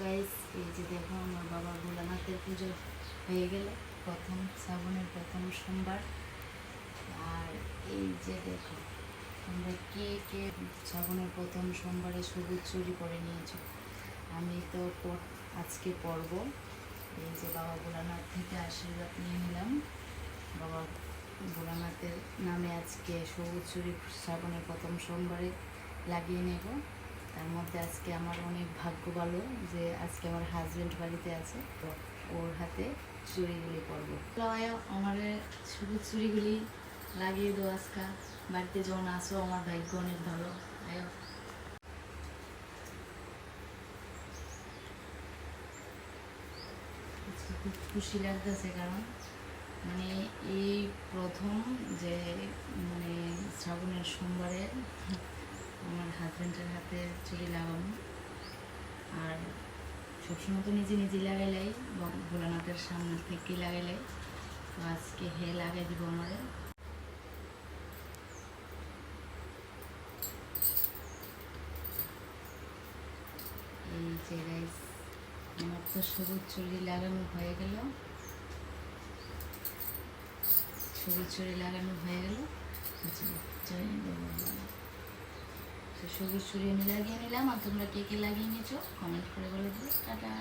Guys, এই যে দেখো আমার বাবা ভোলানাথের পুজো হয়ে গেল, প্রথম শ্রাবণের প্রথম সোমবার। আর এই যে দেখো তোমরা কে কে শ্রাবণের প্রথম সোমবারে সবুজ চুরি করে নিয়েছো। আমি তো আজকে পরব। এই যে বাবা ভোলানাথ থেকে আশীর্বাদ নিয়ে নিলাম। বাবা ভোলানাথের নামে আজকে সবুজ চুরি শ্রাবণের প্রথম সোমবারে লাগিয়ে নেব। তার মধ্যে আজকে আমার অনেক ভাগ্য ভালো যে আজকে আমার হাজব্যান্ড বাড়িতে আছে, তো ওর হাতে চুড়িগুলি পরবো। আমার সবুজ চুড়িগুলি লাগিয়ে দেবো আজকে বাড়িতে যখন আসো। আমার ভাগ্য অনেক ভালো। আয়ো, খুব খুশি লাগতেছে, কারণ মানে এই প্রথম যে মানে শ্রাবণের সোমবারে আমার হাজব্যান্ডের হাতে চুড়ি লাগানো। আর সবসময় তো নিজে নিজে লাগাইলাই, ভোলানাথের সামনে থেকে লাগাইলাই, তো আজকে হে লাগাই দিব আমারে। এই যে গাইস, আমার তো সবুজ চুড়ি লাগানো হয়ে গেল, সবুজ চুড়ি লাগানো হয়ে গেল। সবুজ চুড়ি আমি লাগিয়ে নিলাম। আর তোমরা কে কে লাগিয়ে নিয়েছো কমেন্ট করে বলে দিও। টাটা।